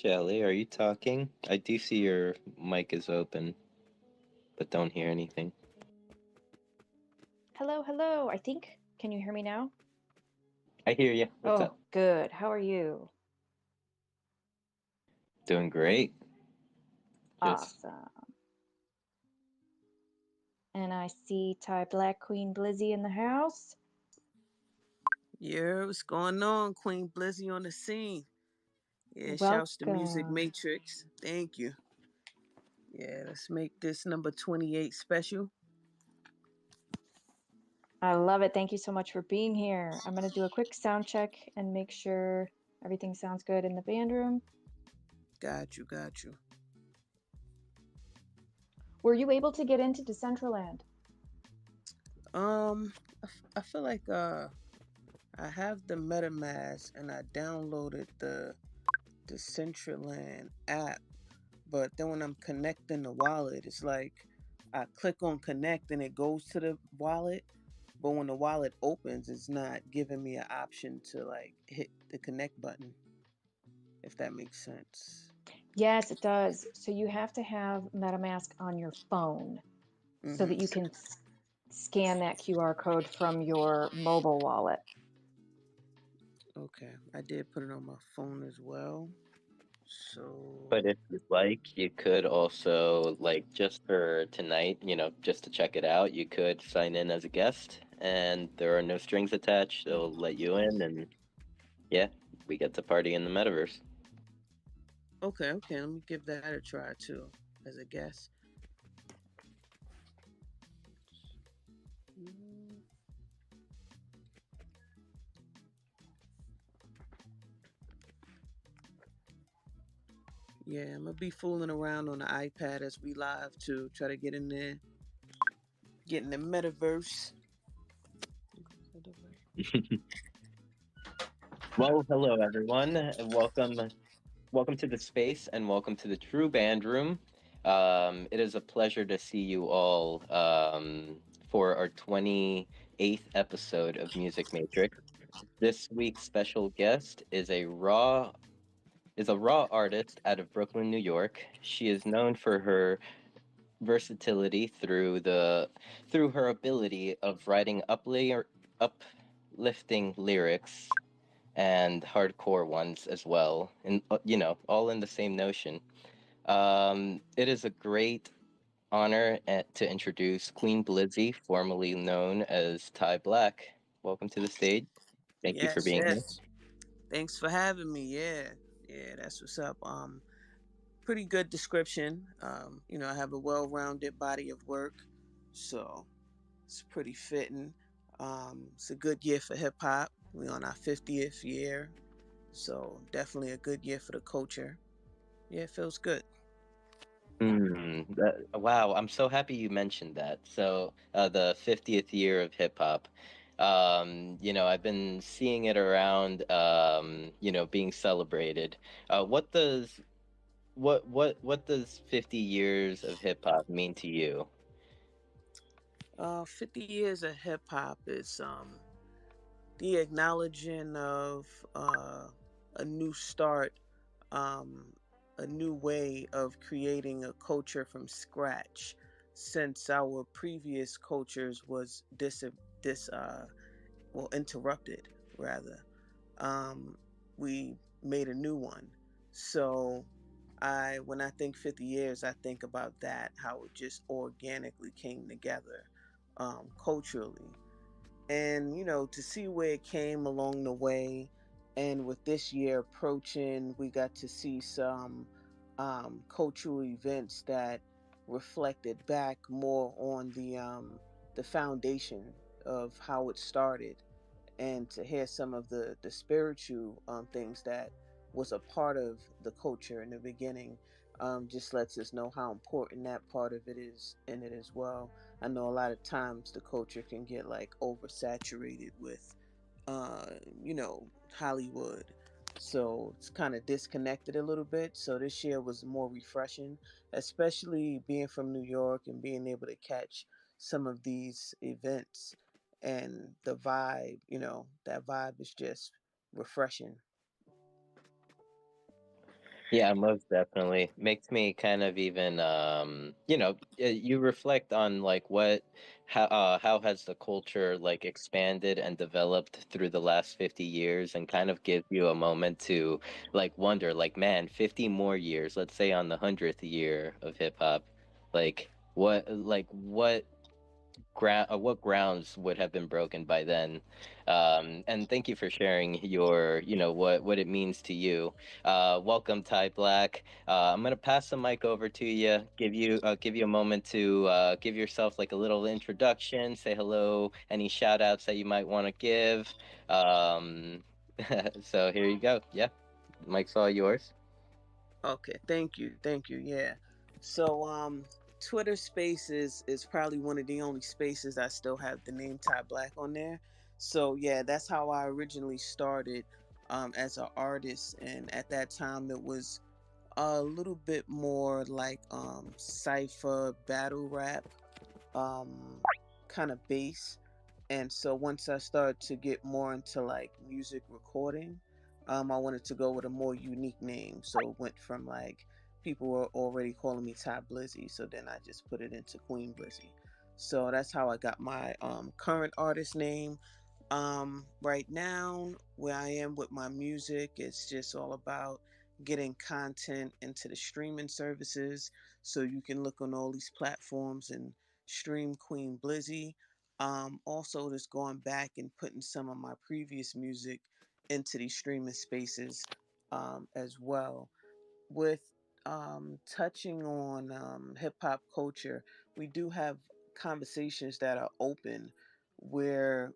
Shelly, are you talking? I do see your mic is open, but don't hear anything. Hello, hello. I think, can you hear me now? I hear you. What's up? Oh, good. How are you? Doing great. Just Awesome. And I see Ty Black Queen Blizzy in the house. Yeah, what's going on, Queen Blizzy on the scene? Yeah, shouts to Music Welcome. Matrix. Thank you. Yeah, let's make this number 28 special. I love it. Thank you so much for being here. I'm going to do a quick sound check and make sure everything sounds good in the band room. Got you, got you. Were you able to get into Decentraland? I feel like I have the MetaMask and I downloaded the Decentraland app, but then when I'm connecting the wallet, it's like I click on connect and it goes to the wallet, but when the wallet opens, it's not giving me an option to like hit the connect button, if that makes sense. Yes, it does. So you have to have MetaMask on your phone so Mm-hmm. that you can scan that QR code from your mobile wallet. Okay, I did put it on my phone as well. So But if you'd like, you could also, like, just for tonight, just to check it out, you could sign in as a guest, and there are no strings attached. They'll let you in, and yeah, we get to party in the metaverse. okay, let me give that a try too, as a guess. Mm, Yeah, I'm gonna be fooling around on the iPad as we live to try to get in there, get in the metaverse. Well, hello everyone, and welcome to the space, and welcome to the True Band Room. It is a pleasure to see you all for our 28th episode of Music Matrix. This week's special guest is a raw artist out of Brooklyn, New York. She is known for her versatility through her ability of writing uplifting lyrics and hardcore ones as well, and all in the same notion. It is a great honor to introduce Queen Blizzy, formerly known as Ty Black. Welcome to the stage. Thank you for Yes, being here. yes. Thanks for having me. Yeah, yeah, that's what's up. Pretty good description. I have a well-rounded body of work, so it's pretty fitting. It's a good year for hip hop. We on our 50th year, so definitely a good year for the culture. Yeah, it feels good. Wow, I'm so happy you mentioned that. So, the 50th year of hip hop. I've been seeing it around, being celebrated. What does 50 years of hip hop mean to you? 50 years of hip hop is the acknowledging of a new start, um, a new way of creating a culture from scratch, since our previous cultures was dis well interrupted rather. Um, we made a new one. So when I think 50 years, I think about that, how it just organically came together culturally, and to see where it came along the way. And with this year approaching, we got to see some cultural events that reflected back more on the foundation of how it started, and to hear some of the spiritual things that was a part of the culture in the beginning, just lets us know how important that part of it is in it as well. I know a lot of times the culture can get like oversaturated with Hollywood, so it's kind of disconnected a little bit. So this year was more refreshing, especially being from New York and being able to catch some of these events, and the vibe, that vibe is just refreshing. Yeah, most definitely. Makes me kind of even you reflect on like how has the culture like expanded and developed through the last 50 years, and kind of gives you a moment to like wonder like, man, 50 more years, let's say on the 100th year of hip hop, what what grounds would have been broken by then. And thank you for sharing your, what it means to you. Welcome, Ty Black. I'm gonna pass the mic over to you, give you a moment to give yourself like a little introduction, say hello, any shout outs that you might want to give. um, so here you go. Yeah, the mic's all yours. Okay, thank you. Yeah. So Twitter Spaces is probably one of the only spaces I still have the name Ty Black on there. So yeah, that's how I originally started as an artist, and at that time it was a little bit more like cipher battle rap um kind of bass. And so once I started to get more into like music recording, I wanted to go with a more unique name. So it went from like people were already calling me Ty Blizzy, so then I just put it into Queen Blizzy. So that's how I got my current artist name. Right now, where I am with my music, it's just all about getting content into the streaming services, so you can look on all these platforms and stream Queen Blizzy. Also, just going back and putting some of my previous music into these streaming spaces as well. With touching on hip hop culture, we do have conversations that are open where,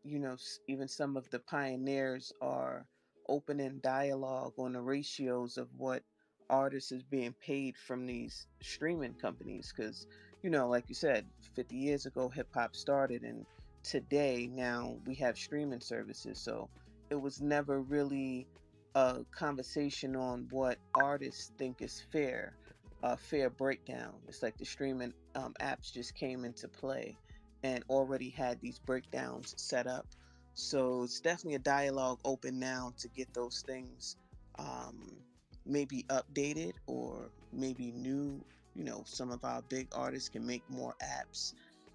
even some of the pioneers are open in dialogue on the ratios of what artists is being paid from these streaming companies. Because, like you said, 50 years ago, hip hop started, and today, now we have streaming services. So it was never really a conversation on what artists think is fair, a fair breakdown. It's like the streaming apps just came into play and already had these breakdowns set up. So it's definitely a dialogue open now to get those things um, maybe updated or maybe new. Some of our big artists can make more apps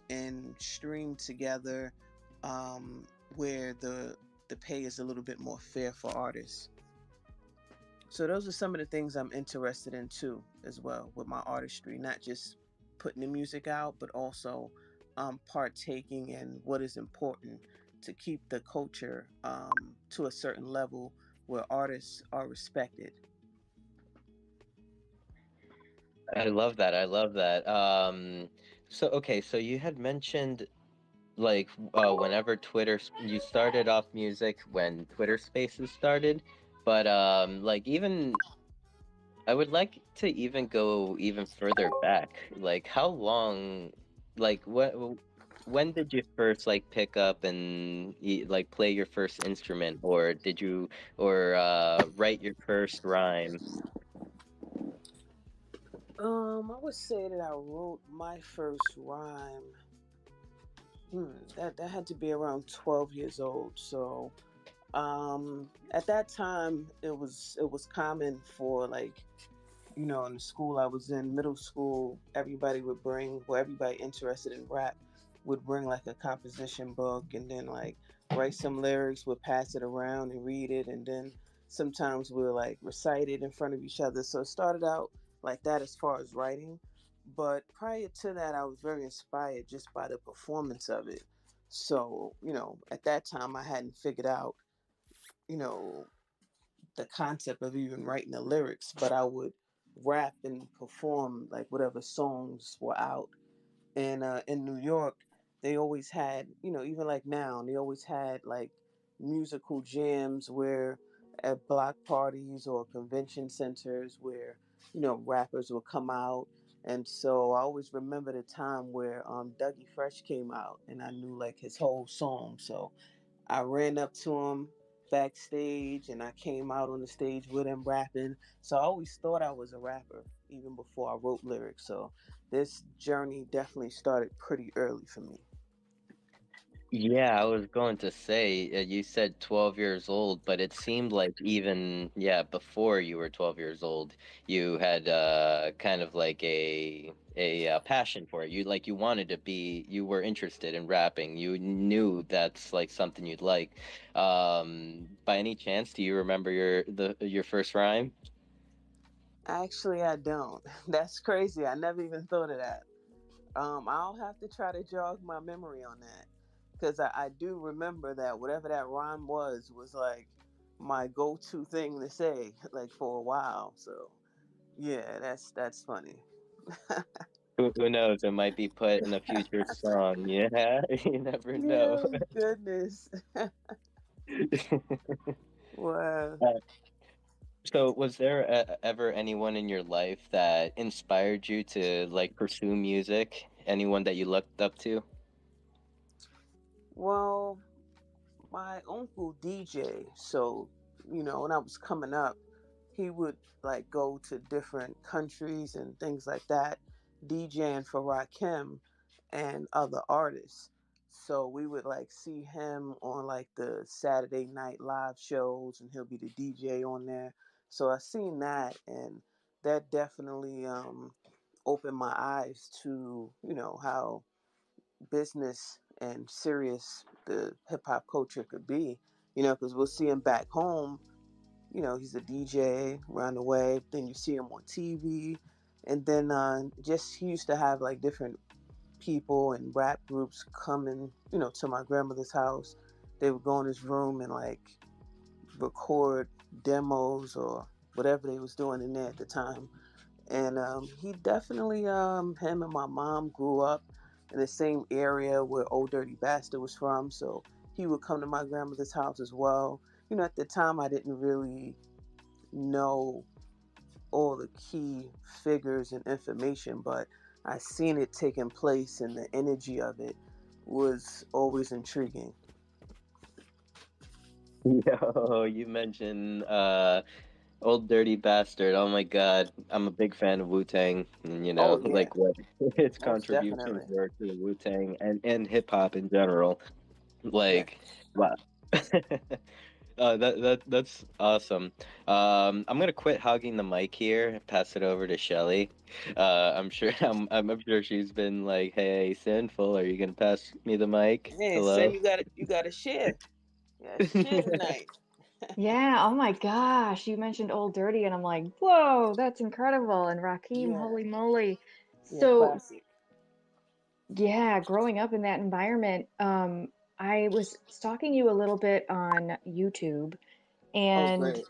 and stream together um, where the pay is a little bit more fair for artists. So those are some of the things I'm interested in too, as well with my artistry, not just putting the music out, but also partaking in what is important to keep the culture to a certain level where artists are respected. I love that. I love that. So okay, so you had mentioned like whenever you started off music when Twitter Spaces started, but like even I would like to even go even further back. Like how long, like when did you first like pick up and like play your first instrument, or did you or write your first rhyme? I would say that I wrote my first rhyme. That had to be around 12 years old. So at that time it was common for like, in the school I was in, middle school, everybody would bring, well, everybody interested in rap would bring like a composition book and then like write some lyrics, would pass it around and read it, and then sometimes we'll like recite it in front of each other. So it started out like that as far as writing. But prior to that, I was very inspired just by the performance of it. So, at that time, I hadn't figured out, you know, the concept of even writing the lyrics, but I would rap and perform like whatever songs were out. And in New York, they always had, even like now, they always had like musical jams where at block parties or convention centers where, rappers would come out. And so I always remember the time where Dougie Fresh came out and I knew like his whole song. So I ran up to him backstage and I came out on the stage with him rapping. So I always thought I was a rapper even before I wrote lyrics. So this journey definitely started pretty early for me. Yeah, I was going to say, you said 12 years old, but it seemed like even, yeah, before you were 12 years old, you had kind of like a passion for it. You wanted to be, you were interested in rapping. You knew that's like something you'd like. By any chance, do you remember your first rhyme? Actually, I don't. That's crazy. I never even thought of that. I'll have to try to jog my memory on that because I do remember that whatever that rhyme was like my go-to thing to say like for a while. So yeah, that's funny. Who knows? It might be put in a future song. Yeah, you never know. Yeah, goodness. Wow. So, was there ever anyone in your life that inspired you to like pursue music? Anyone that you looked up to? Well, my uncle DJ, so when I was coming up, he would like go to different countries and things like that, DJing for Rakim and other artists. So we would like see him on like the Saturday night live shows, and he'll be the DJ on there. So I seen that, and that definitely opened my eyes to how business and serious the hip hop culture could be. Because we'll see him back home. He's a DJ around the way. Then you see him on TV, and then just he used to have like different people and rap groups coming, to my grandmother's house. They would go in his room and like record demos or whatever they was doing in there at the time. And he definitely, him and my mom grew up in the same area where Old Dirty Bastard was from. So he would come to my grandmother's house as well. At the time, I didn't really know all the key figures and information, but I seen it taking place, and the energy of it was always intriguing. Yo, you mentioned Old Dirty Bastard. Oh my God, I'm a big fan of Wu-Tang, and Oh yeah, like what its most contributions definitely. were to the Wu-Tang and hip hop in general. Yeah. Like, wow. That's awesome. I'm gonna quit hogging the mic here and pass it over to Shelly. I'm sure I'm sure she's been like, "Hey, Sinful, are you gonna pass me the mic? Hey, say Hello." you got to share. You got to share tonight. Yeah, oh my gosh, you mentioned Old Dirty, and I'm like, whoa, that's incredible. And Rakim, Yeah. holy moly. Yeah. So, Classic. yeah, growing up in that environment, I was stalking you a little bit on YouTube, Oh, and great.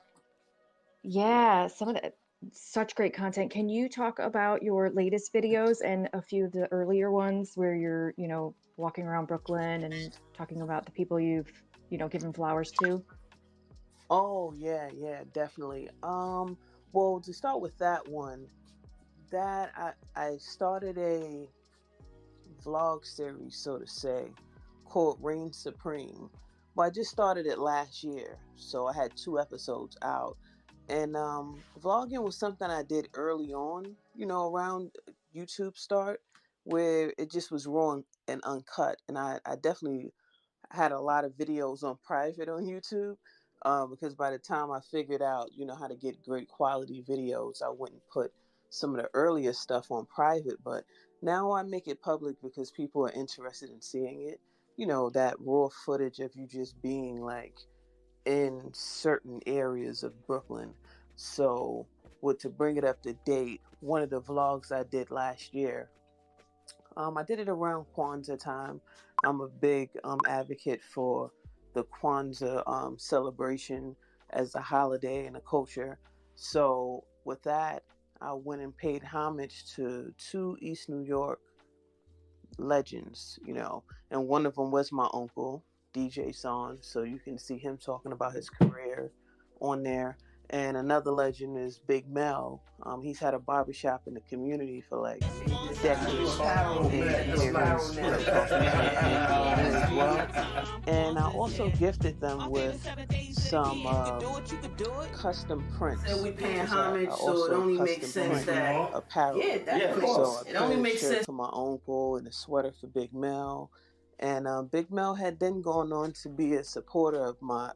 yeah, some of the such great content. Can you talk about your latest videos and a few of the earlier ones where you're, walking around Brooklyn and talking about the people you've, given flowers to? Oh yeah, yeah, definitely. Well, to start with that one, that I started a vlog series, so to say, called Reign Supreme. Well, I just started it last year, so I had 2 episodes out. And vlogging was something I did early on, around YouTube start, where it just was raw and uncut. And I definitely had a lot of videos on private on YouTube, because by the time I figured out, how to get great quality videos, I went and put some of the earlier stuff on private. But now I make it public because people are interested in seeing it. That raw footage of you just being like in certain areas of Brooklyn. So, to bring it up to date, one of the vlogs I did last year, I did it around Kwanzaa time. I'm a big advocate for the Kwanzaa celebration as a holiday and a culture. So with that, I went and paid homage to two East New York legends, and one of them was my uncle, DJ Son. So you can see him talking about his career on there. And another legend is Big Mel. He's had a barbershop in the community for like decades, and you hear him, talking about the history there as well. And I also gifted them with some custom prints And we paying because I homage, so it also only makes custom sense print that apparel. yeah, of So course, I it only printed a makes shirt sense. for my uncle and a sweater for Big Mel. And Big Mel had then gone on to be a supporter of my,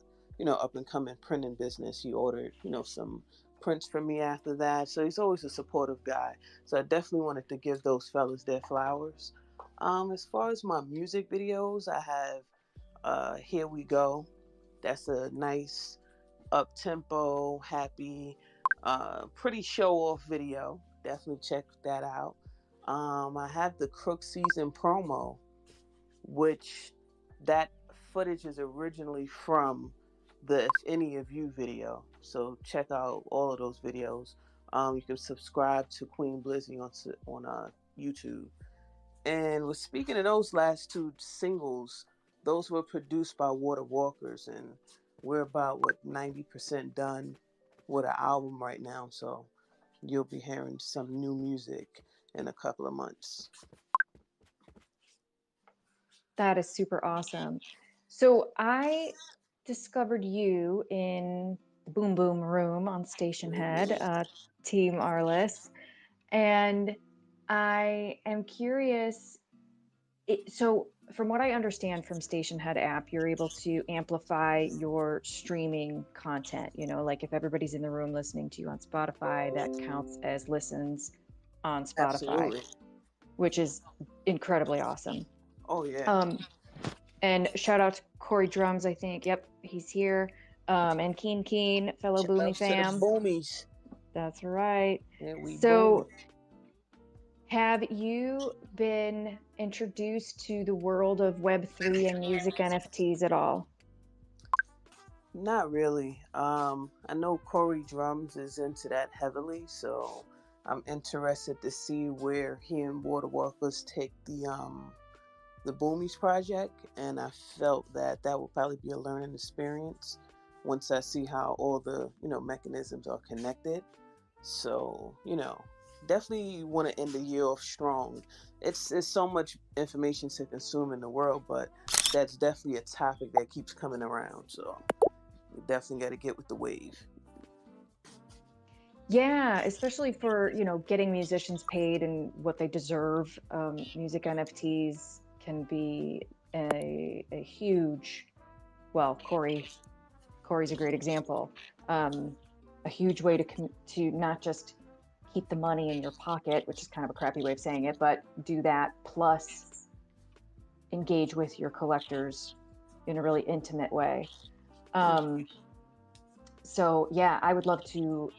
up and coming printing business. He ordered, some prints for me after that. So he's always a supportive guy. So I definitely wanted to give those fellas their flowers. As far as my music videos, I have Here We Go. That's a nice up tempo, happy, pretty show off video. Definitely check that out. I have the Crook Season promo, which that footage is originally from the If Any of You video. So check out all of those videos. You can subscribe to Queen Blizzy on YouTube. And with speaking of those last two singles, those were produced by Water Walkers, and we're about 90% done with an album right now. So you'll be hearing some new music in a couple of months. That is super awesome. So I discovered you in the Boom Boom Room on Stationhead, Team Arliss, and I am curious. So from what I understand from Stationhead app, you're able to amplify your streaming content. Like if everybody's in the room listening to you on Spotify, that counts as listens on Spotify, Absolutely. which is incredibly awesome. Oh yeah. And shout out to Corey Drums, I think. Yep, he's here. And Keen, fellow Boomy fam. Boomies. That's right. Yeah, so, have you been introduced to the world of Web3 and music NFTs at all? Not really. I know Corey Drums is into that heavily, so I'm interested to see where he and Water Walkers take the Boomies project, and I felt that will probably be a learning experience once I see how all the mechanisms are connected. So definitely want to end the year off strong. It's so much information to consume in the world, but that's definitely a topic that keeps coming around. So we definitely got to get with the wave. Yeah, especially for getting musicians paid and what they deserve. Music NFTs can be a huge, well, Corey's a great example. A huge way to not just keep the money in your pocket, which is kind of a crappy way of saying it, but do that plus engage with your collectors in a really intimate way. So yeah, I would love to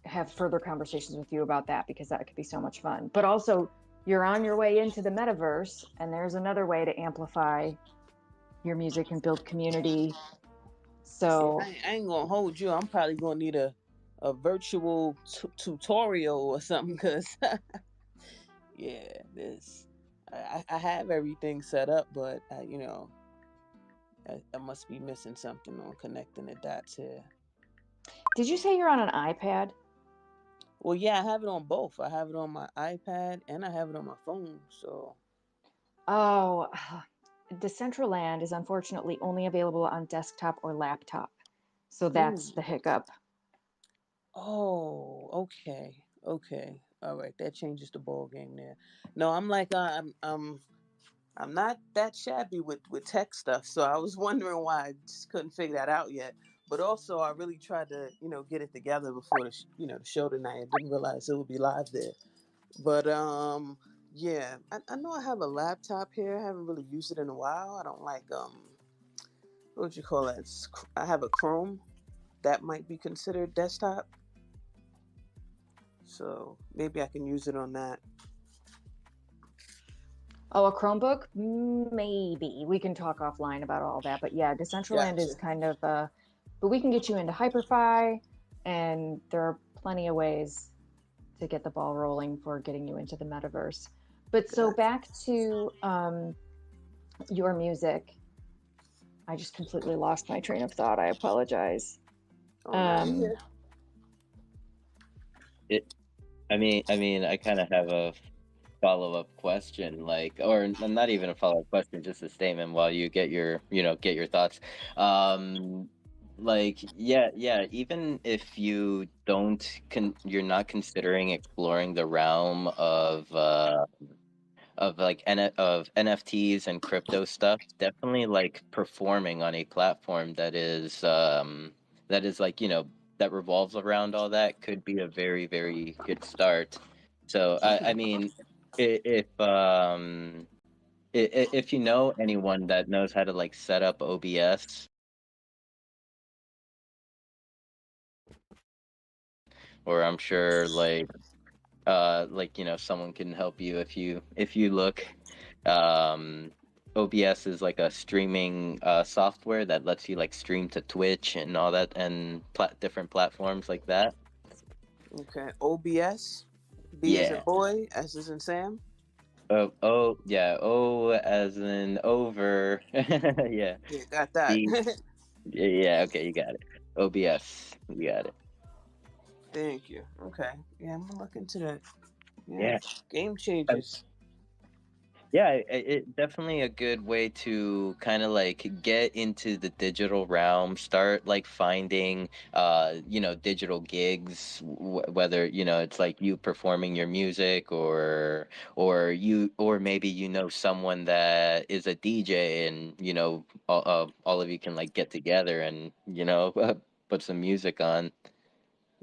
have further conversations with you about that, because that could be so much fun. But also, you're on your way into the metaverse, and there's another way to amplify your music and build community. So I ain't gonna hold you. I'm probably gonna need a virtual tutorial or something, because yeah, I have everything set up, but I must be missing something on connecting the dots here. Did you say you're on an iPad? Well, yeah, I have it on both. I have it on my iPad and I have it on my phone. So. Oh, Decentraland is unfortunately only available on desktop or laptop. So that's the hiccup. Oh, okay. All right, that changes the ball game there. No, I'm like I'm not that shabby with tech stuff, so I was wondering why I just couldn't figure that out yet. But also, I really tried to get it together before the the show tonight. I didn't realize it would be live there. But yeah, I know I have a laptop here. I haven't really used it in a while. I don't like what would you call that? I have a Chrome. That might be considered desktop. So maybe I can use it on that. Oh, a Chromebook? Maybe. We can talk offline about all that. But yeah, Decentraland is kind of but we can get you into Hyperfi, and there are plenty of ways to get the ball rolling for getting you into the metaverse. But so back to your music. I just completely lost my train of thought. I apologize. I mean, I kind of have a follow-up question, or not even a follow-up question, just a statement while you get your thoughts. Yeah, even if you don't you're not considering exploring the realm of of NFTs and crypto stuff, definitely like performing on a platform that is like, that revolves around all that could be a very, very good start. So I mean, if if you know anyone that knows how to like set up OBS, or I'm sure someone can help you if you look. um OBS is like a streaming software that lets you like stream to Twitch and all that, and different platforms like that. Okay. OBS. B as in Yeah. boy, S as in Sam. Oh yeah, O as in over. Yeah. Yeah, got that. B. Yeah, okay, you got it. OBS, you got it. Thank you. Okay. Yeah, I'm gonna look into that. Yeah. Yeah. Game changers. Yeah, it definitely a good way to kind of like get into the digital realm, start like finding digital gigs, whether it's like you performing your music, or maybe someone that is a DJ, and all of you can like get together and put some music on.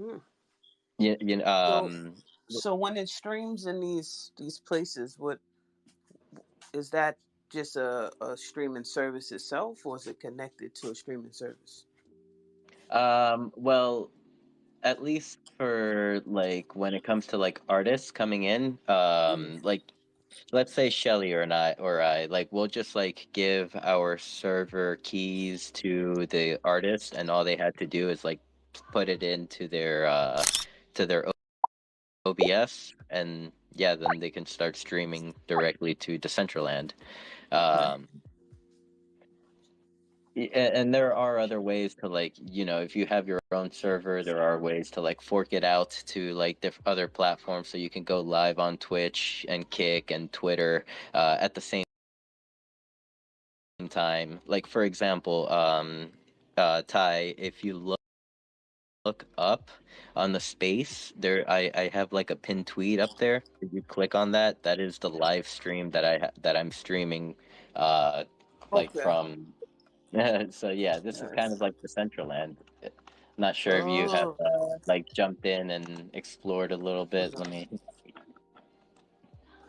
Hmm. Yeah, So, so when it streams in these places, what is that? Just a streaming service itself, or is it connected to a streaming service? well, at least for like when it comes to like artists coming in, like let's say Shelly or I like we'll just like give our server keys to the artist, and all they had to do is like put it into their OBS, and yeah, then they can start streaming directly to Decentraland. Um, and there are other ways to like, if you have your own server, there are ways to like fork it out to like other platforms, so you can go live on Twitch and Kick and Twitter at the same time. Like for example, Ty, if you look up on the space there, I have like a pinned tweet up there. If you click on that, that is the live stream that I'm streaming like Okay. from. So yeah, this is kind of like the Decentraland. Not sure if you have Oh, like jumped in and explored a little bit. Let me.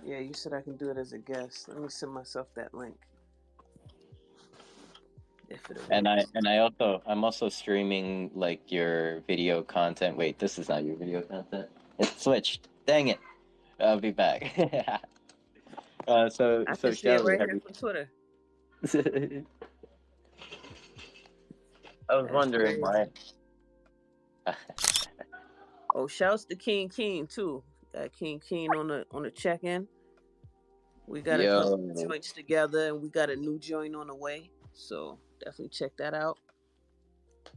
yeah. You said I can do it as a guest. Let me send myself that link. If it And works. I'm also streaming like your video content. Wait, this is not your video content. It switched. Dang it. I'll be back. So I can see it Shelly, right here from Twitter. I was That's wondering crazy. why. Oh, shouts to King Keen too. Got King Keen on the check in. We got a couple of Yo, joints together, and we got a new joint on the way. So definitely check that out.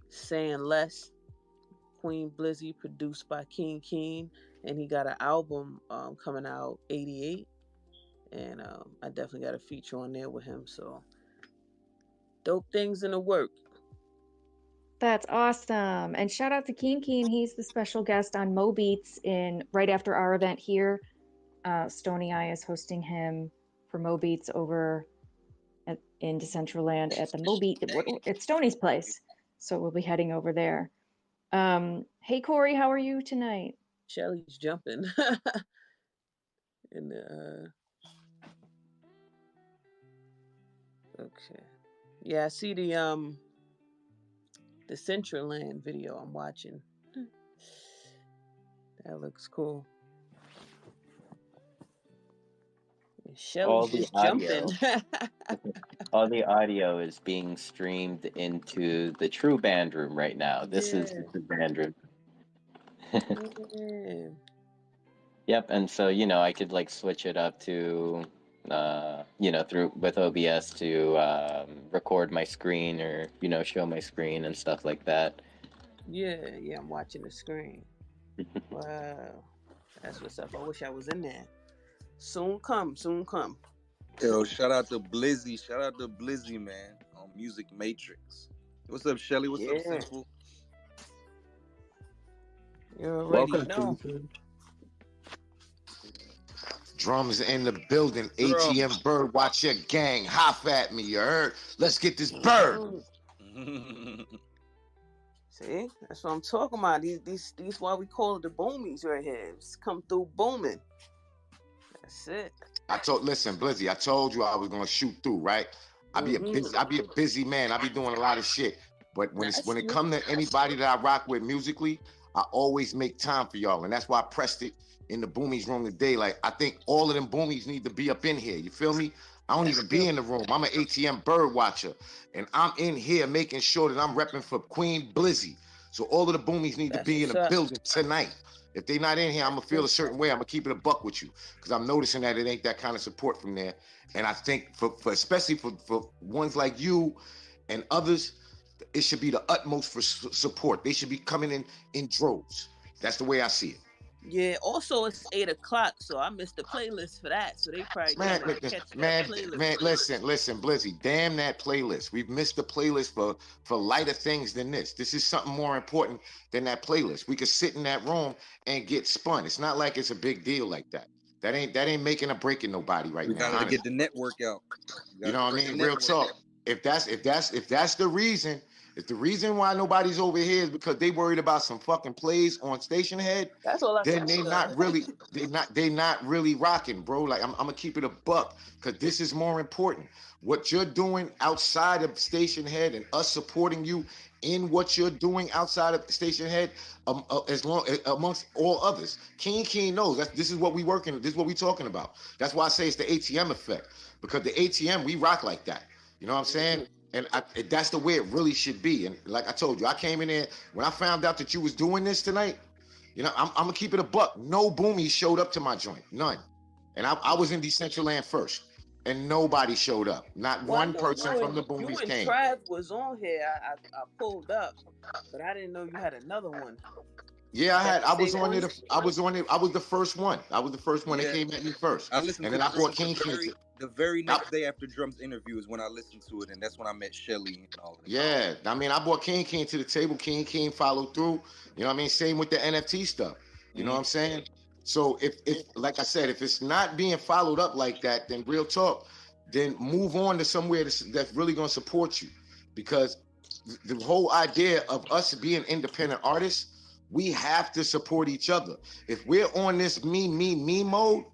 Saying Less, Queen Blizzy, produced by King Keen, and he got an album coming out 88, and I definitely got a feature on there with him. So dope things in the work. That's awesome. And shout out to Keen Keen. He's the special guest on Mo Beats in right after our event here. Stony Eye is hosting him for Mo Beats over in Decentraland at the Mo Beat. It's Stony's place. So we'll be heading over there. Hey Corey, how are you tonight? Shelly's jumping. And okay, yeah, I see the Decentraland video I'm watching. That looks cool. all Shelly's the just jumping. audio, all the audio is being streamed into the True Band Room right now. This is the Yeah. True Band Room. Yeah. Yep, and so I could like switch it up to through with OBS to record my screen, or show my screen and stuff like that. Yeah, yeah, I'm watching the screen. Wow. That's what's up. I wish I was in there. Soon come, soon come. Yo, shout out to Blizzy. Shout out to Blizzy, man, on Music Matrix. What's up, Shelly? What's up, Simple? You already Welcome know. to Drums in the building. ATM Bird, watch your gang. Hop at me, you heard? Let's get this bird. See, that's what I'm talking about. These why we call it the boomies right here. It's come through booming. That's it. Listen, Blizzy, I told you I was gonna shoot through, right? I be a busy man. I be doing a lot of shit. But when it comes to anybody that I rock with musically, I always make time for y'all. And that's why I pressed it in the Boomies room today. Like, I think all of them Boomies need to be up in here. You feel me? I don't even be in the room. I'm an ATM bird watcher. And I'm in here making sure that I'm repping for Queen Blizzy. So all of the Boomies need to be in the building tonight. If they not in here, I'm going to feel a certain way. I'm going to keep it a buck with you. Because I'm noticing that it ain't that kind of support from there. And I think, for especially for ones like you and others, it should be the utmost for support. They should be coming in droves. That's the way I see it. Yeah, also it's 8 o'clock, so I missed the playlist for that. So they probably man, listen, Blizzy, damn that playlist. We've missed the playlist for lighter things than this. This is something more important than that playlist. We could sit in that room and get spun. It's not like it's a big deal like that. That ain't making or breaking nobody right now. We gotta get the network out. You know what I mean? Real talk. If that's the reason. If the reason why nobody's over here is because they worried about some fucking plays on Station Head, that's all then they not really rocking, bro. Like I'm gonna keep it a buck because this is more important. What you're doing outside of Station Head and us supporting you in what you're doing outside of Station Head, amongst all others. King knows this is what we working. This is what we talking about. That's why I say it's the ATM effect, because the ATM, we rock like that. You know what I'm saying? And that's the way it really should be. And like I told you, I came in there when I found out that you was doing this tonight. You know, I'm gonna keep it a buck. No Boomies showed up to my joint, none. And I was in Decentraland first, and nobody showed up. Not one person from the Boomies came. Trav was on here. I pulled up, but I didn't know you had another one. Yeah, I was on it. I was the first one. I was the first one that came at me first. I listened, and then I brought King. The very next day after Drum's interview is when I listened to it, and that's when I met Shelly and all that. Yeah, I mean, I brought King to the table. King followed through. You know what I mean? Same with the NFT stuff. You know what I'm saying? So if like I said, if it's not being followed up like that, then real talk, then move on to somewhere that's really going to support you. Because the whole idea of us being independent artists, we have to support each other. If we're on this me mode,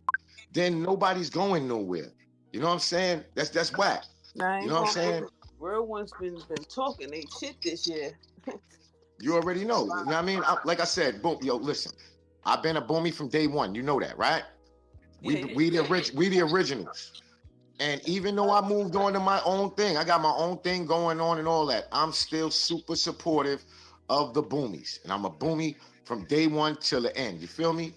then nobody's going nowhere. You know what I'm saying? That's whack. Nah, you know what I'm saying? Real ones been talking they shit this year. You already know. You know what I mean? Like I said, boom, yo, listen. I've been a Boomie from day one. You know that, right? We the originals. And even though I moved on to my own thing, I got my own thing going on and all that, I'm still super supportive of the Boomies. And I'm a Boomie from day one till the end. You feel me?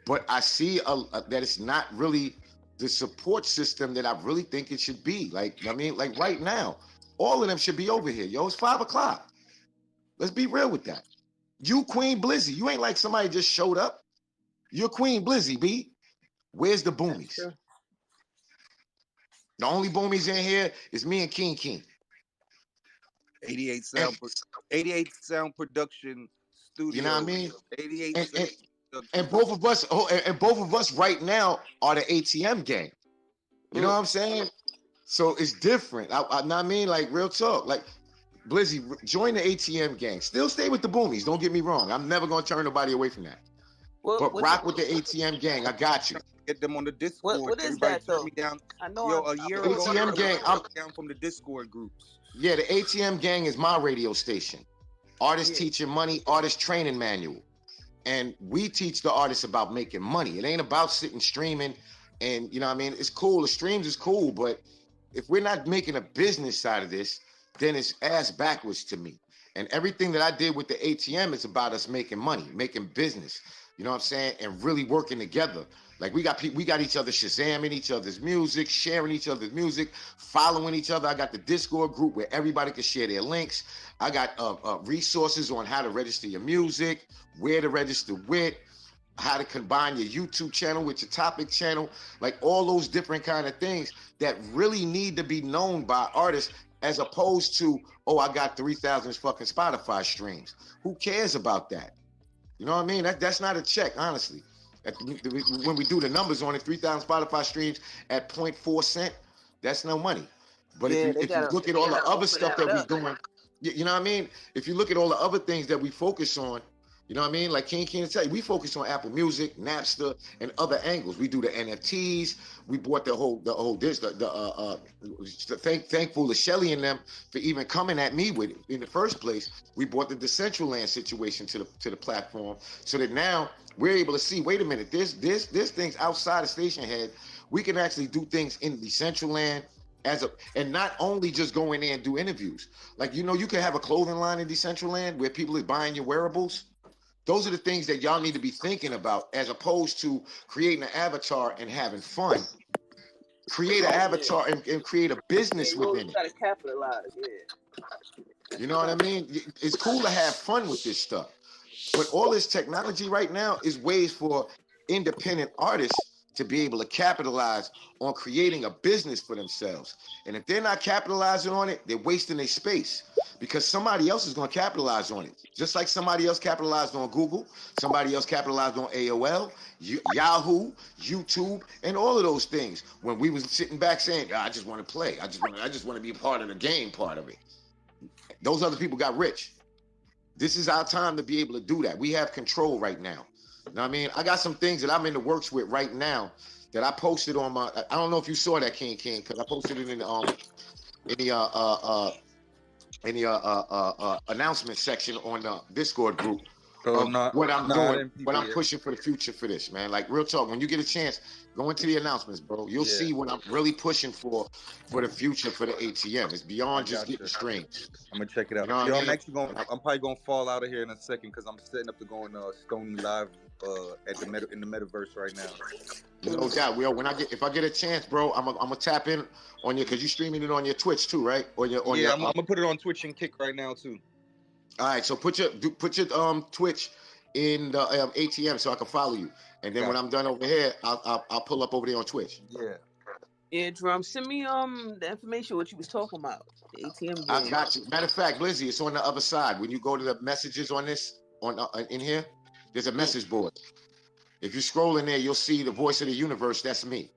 But I see that it's not really the support system that I really think it should be. Like, I mean, like right now, all of them should be over here. Yo, it's 5 o'clock. Let's be real with that. You Queen Blizzy, you ain't like somebody just showed up. You're Queen Blizzy, B. Where's the Boomies? The only Boomies in here is me and King. 88 sound production studio. You know what I mean? 88 and both of us right now are the ATM gang. You know what I'm saying? So it's different. I know what I mean, like real talk. Like Blizzy, join the ATM gang. Still stay with the Boomies. Don't get me wrong. I'm never gonna turn nobody away from that. But rock with the ATM gang. I got you. Get them on the Discord. What is that though? Me down. I know. Yo, a year ago, ATM gang. I'm down from the Discord groups. Yeah, the ATM gang is my radio station. Artist Teaching Money, Artist Training Manual. And we teach the artists about making money. It ain't about sitting streaming and, you know what I mean? It's cool. The streams is cool, but if we're not making a business side of this, then it's ass backwards to me. And everything that I did with the ATM is about us making money, making business, you know what I'm saying? And really working together. Like we got each other Shazamming each other's music, sharing each other's music, following each other. I got the Discord group where everybody can share their links. I got resources on how to register your music, where to register with, how to combine your YouTube channel with your topic channel, like all those different kind of things that really need to be known by artists, as opposed to, oh, I got 3,000 fucking Spotify streams. Who cares about that? You know what I mean? That's not a check, honestly. When we do the numbers on it, 3,000 Spotify streams at 0.4 cent, that's no money. But Yeah, if you look at all the other stuff that we're doing, you know what I mean? If you look at all the other things that we focus on, you know what I mean? Like King tell you, we focus on Apple Music, Napster, and other angles. We do the NFTs. We bought thankful to Shelly and them for even coming at me with it in the first place. We brought the Decentraland situation to the platform, so that now we're able to see. Wait a minute, there's things outside of Station Head. We can actually do things in Decentraland and not only just go in there and do interviews. Like, you can have a clothing line in Decentraland where people are buying your wearables. Those are the things that y'all need to be thinking about, as opposed to creating an avatar and having fun. Create an avatar and create a business within it. Gotta capitalize, yeah. You know what I mean? It's cool to have fun with this stuff. But all this technology right now is ways for independent artists to be able to capitalize on creating a business for themselves. And if they're not capitalizing on it, they're wasting their space, because somebody else is going to capitalize on it. Just like somebody else capitalized on Google, somebody else capitalized on AOL, Yahoo, YouTube, and all of those things. When we was sitting back saying, I just want to play. I just want to be a part of the game part of it. Those other people got rich. This is our time to be able to do that. We have control right now. You know what I mean? I got some things that I'm in the works with right now that I posted on my. I don't know if you saw that, King, because I posted it in the announcement section on the Discord group. What I'm doing, what I'm pushing for the future for this, man. Like, real talk. When you get a chance, go into the announcements, bro. You'll see what I'm really pushing for the future for the ATM. It's beyond just getting streams. I'm gonna check it out. You know I'm actually I'm probably gonna fall out of here in a second because I'm setting up to go on Stony live in the metaverse right now. No doubt. If I get a chance, bro, I'm gonna tap in on you, because you're streaming it on your Twitch too, right? I'm gonna put it on Twitch and Kick right now too. All right, so put your Twitch in the ATM so I can follow you, and then when I'm done over here, I'll pull up over there on Twitch. Yeah, Drum, send me the information what you was talking about. The ATM game. I got you. Matter of fact, Blizzy, it's on the other side. When you go to the messages on this in here, there's a message board. If you scroll in there, you'll see the voice of the universe. That's me.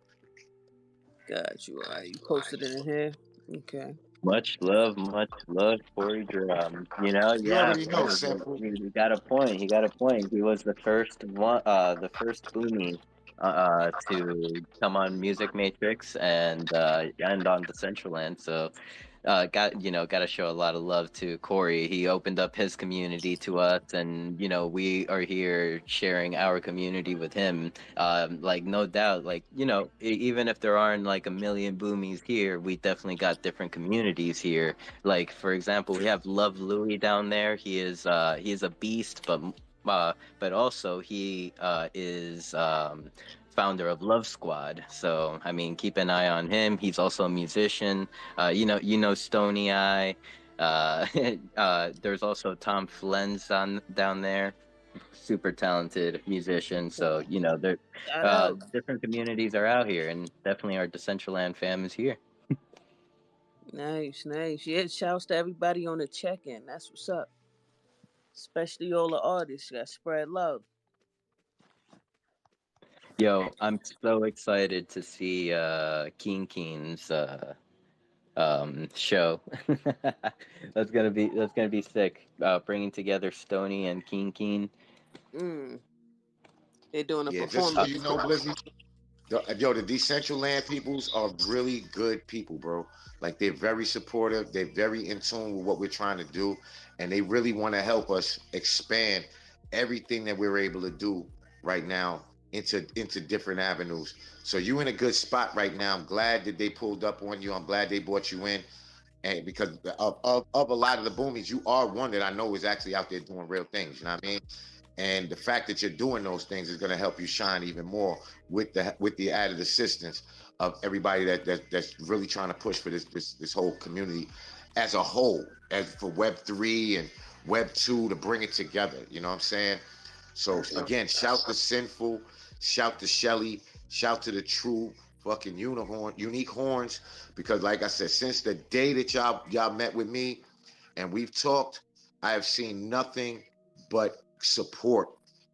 Got you. All right, you posted it in here. Okay. Much love for Drum. You already know, he got a point. He was the first one, the first Boomy to come on Music Matrix and on Decentraland. So got to show a lot of love to Corey. He opened up his community to us, and we are here sharing our community with him. Like, no doubt, like, even if there aren't like a million Boomies here, we definitely got different communities here. Like, for example, we have Love Louie down there. He is a beast, but also he is founder of Love Squad. So, I mean, keep an eye on him. He's also a musician. Stony Eye. There's also Tom Flenz down there. Super talented musician. So, different communities are out here, and definitely our Decentraland fam is here. Nice. Yeah, shouts to everybody on the check-in. That's what's up. Especially all the artists. You got to spread love. Yo, I'm so excited to see Keen Keen's show. That's gonna be sick. Bringing together Stony and Keen. They're doing a performance. Just so you know, Blizzy, the Decentraland peoples are really good people, bro. Like, they're very supportive. They're very in tune with what we're trying to do, and they really want to help us expand everything that we're able to do right now into different avenues. So you in a good spot right now. I'm glad that they pulled up on you. I'm glad they brought you in, and because of a lot of the Boomies, you are one that I know is actually out there doing real things. You know what I mean? And the fact that you're doing those things is going to help you shine even more with the added assistance of everybody that's really trying to push for this whole community as a whole, as for Web3 and Web2 to bring it together. You know what I'm saying? So again, shout to Sinful, shout to Shelly, shout to the True fucking Unique Horns, because like I said, since the day that y'all met with me and we've talked, I have seen nothing but support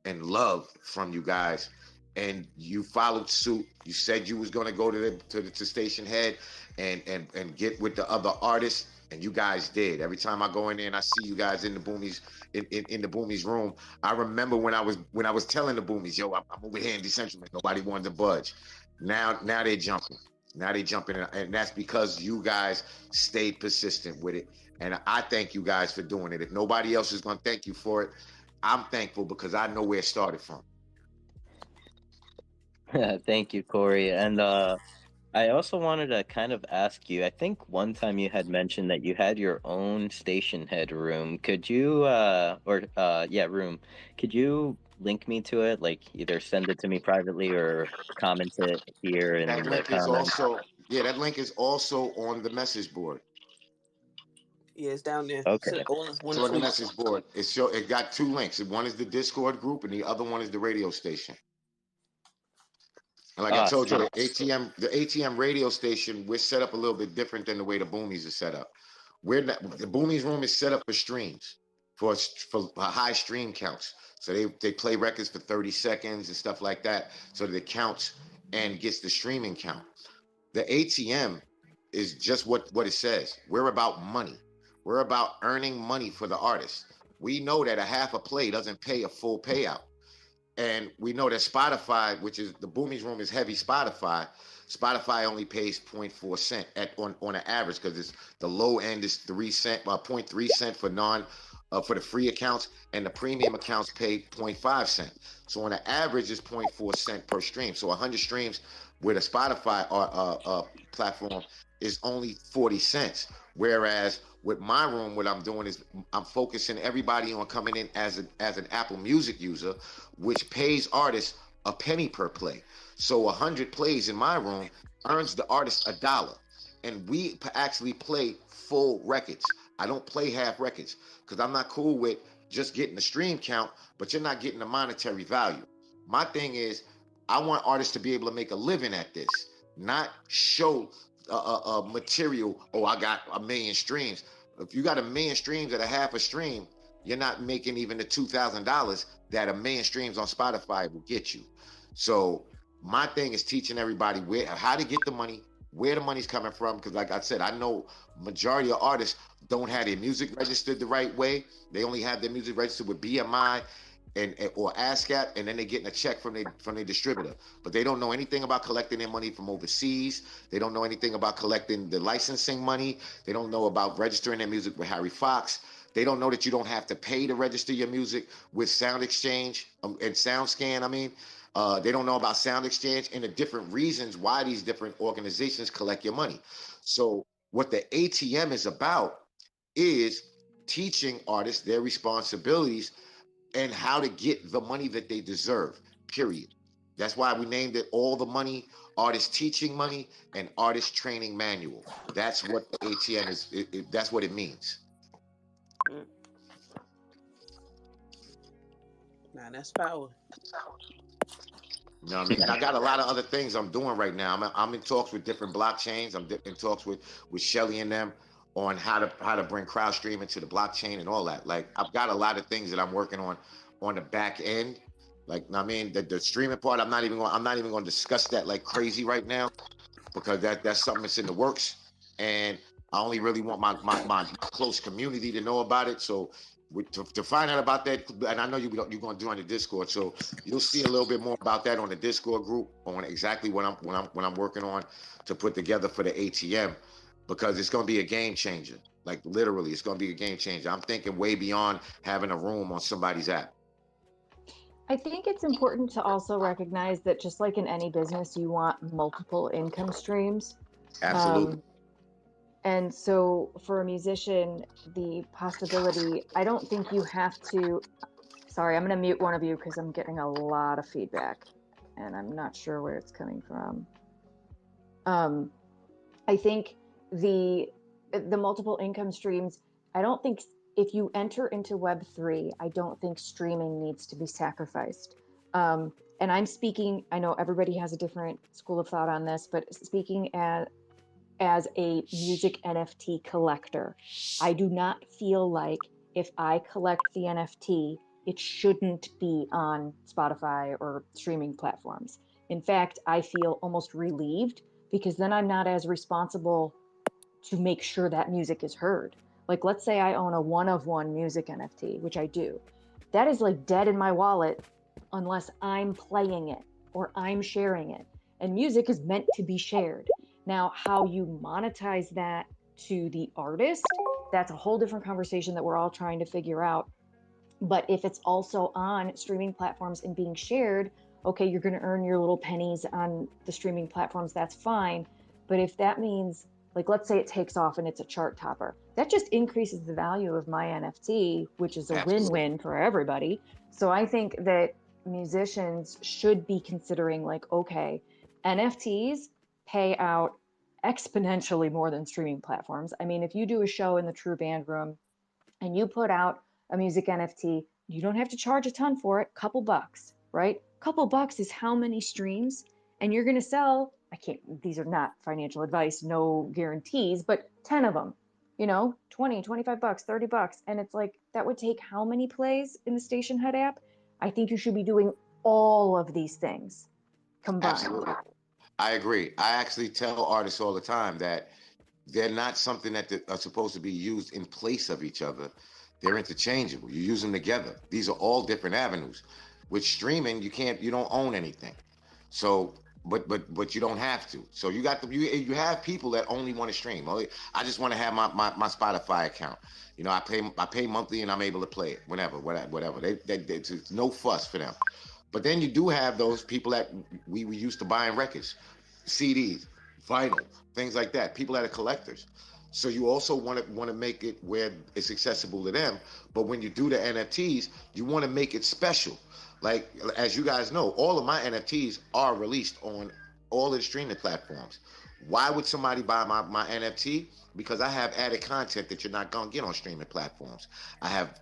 and love from you guys, and you followed suit. You said you was going to go to the station head and get with the other artists, and you guys did. Every time I go in there and I see you guys in the Boomies in the Boomies room, I remember when I was telling the Boomies, yo, I'm over here in Decentralized. Nobody wanted to budge. Now they're jumping. Now they jumping, and that's because you guys stayed persistent with it. And I thank you guys for doing it. If nobody else is going to thank you for it, I'm thankful because I know where it started from. Thank you, Corey. And I also wanted to kind of ask you, I think one time you had mentioned that you had your own station head room. Could you, yeah, room. Could you link me to it? Like either send it to me privately or comment it here That in the link is comments. also, yeah, that link is also on the message board. Yeah, it's down there. Okay. It's on the message board. It got two links. One is the Discord group, and the other one is the radio station. And like I told you, the ATM radio station, we're set up a little bit different than the way the Boomies are set up. The Boomies room is set up for streams, for high stream counts. So they play records for 30 seconds and stuff like that, so that it counts and gets the streaming count. The ATM is just what it says. We're about money. We're about earning money for the artist. We know that a half a play doesn't pay a full payout. And we know that Spotify, which is the Boomies room is heavy Spotify. Spotify only pays 0.4 cent on an average, because it's the low end is 3 cent, 0.3 cent for for the free accounts, and the premium accounts pay 0.5 cent. So on an average, it's 0.4 cent per stream. So 100 streams with a Spotify platform is only 40 cents. Whereas with my room, what I'm doing is I'm focusing everybody on coming in as an Apple Music user, which pays artists a penny per play. So 100 plays in my room earns the artist $1. And we actually play full records. I don't play half records because I'm not cool with just getting the stream count, but you're not getting the monetary value. My thing is, I want artists to be able to make a living at this, not show material. Oh, I got 1 million streams. If you got 1 million streams at a half a stream, you're not making even the $2,000 that 1 million streams on Spotify will get you. So my thing is teaching everybody how to get the money, where the money's coming from. Because like I said, I know majority of artists don't have their music registered the right way. They only have their music registered with BMI or ASCAP, and then they're getting a check from their distributor. But they don't know anything about collecting their money from overseas. They don't know anything about collecting the licensing money. They don't know about registering their music with Harry Fox. They don't know that you don't have to pay to register your music with Sound Exchange and SoundScan. They don't know about Sound Exchange and the different reasons why these different organizations collect your money. So what the ATM is about is teaching artists their responsibilities and how to get the money that they deserve, period. That's why we named it All the Money, Artist Teaching Money, and Artist Training Manual. That's what the ATM is. That's what it means. Nah, that's power. You know what I mean? I got a lot of other things I'm doing right now. I'm in talks with different blockchains. I'm in talks with Shelly and them on how to bring crowd streaming to the blockchain and all that. Like, I've got a lot of things that I'm working on the back end. Like, I mean, the streaming part, I'm not even going to discuss that like crazy right now, because that's something that's in the works, and I only really want my close community to know about it. So to find out about that, and I know you're going to join the Discord, so you'll see a little bit more about that on the Discord group, on exactly what I'm working on to put together for the ATM, because it's going to be a game changer. Like, literally, it's going to be a game changer. I'm thinking way beyond having a room on somebody's app. I think it's important to also recognize that just like in any business, you want multiple income streams. Absolutely. And so for a musician, the possibility, I don't think you have to, sorry, I'm going to mute one of you because I'm getting a lot of feedback and I'm not sure where it's coming from. I think the multiple income streams, I don't think, if you enter into Web3, I don't think streaming needs to be sacrificed. And I'm speaking, I know everybody has a different school of thought on this, but speaking as a music NFT collector, I do not feel like if I collect the NFT, it shouldn't be on Spotify or streaming platforms. In fact, I feel almost relieved because then I'm not as responsible to make sure that music is heard. Like, let's say I own a one of one music NFT, which I do. That is like dead in my wallet unless I'm playing it or I'm sharing it. And music is meant to be shared. Now, how you monetize that to the artist, that's a whole different conversation that we're all trying to figure out. But if it's also on streaming platforms and being shared, okay, you're going to earn your little pennies on the streaming platforms, that's fine. But if that means, like, let's say it takes off and it's a chart topper, that just increases the value of my NFT, which is a Absolutely. win-win for everybody. So I think that musicians should be considering, like, okay, NFTs pay out exponentially more than streaming platforms. I mean, if you do a show in the True Band Room and you put out a music NFT, you don't have to charge a ton for it, couple bucks, right? Couple bucks is how many streams, and you're going to sell, these are not financial advice, no guarantees, but 10 of them, 20, 25 bucks, 30 bucks. And it's like, that would take how many plays in the Stationhead app? I think you should be doing all of these things combined. Absolutely. I agree. I actually tell artists all the time that they're not something that are supposed to be used in place of each other. They're interchangeable. You use them together. These are all different avenues. With streaming, you don't own anything. So, but you don't have to. So you have people that only want to stream. I just want to have my Spotify account. I pay monthly and I'm able to play it whenever. It's no fuss for them. But then you do have those people that we were used to buying records, CDs, vinyl, things like that. People that are collectors. So you also want to make it where it's accessible to them. But when you do the NFTs, you want to make it special. Like, as you guys know, all of my NFTs are released on all of the streaming platforms. Why would somebody buy my NFT? Because I have added content that you're not gonna get on streaming platforms. I have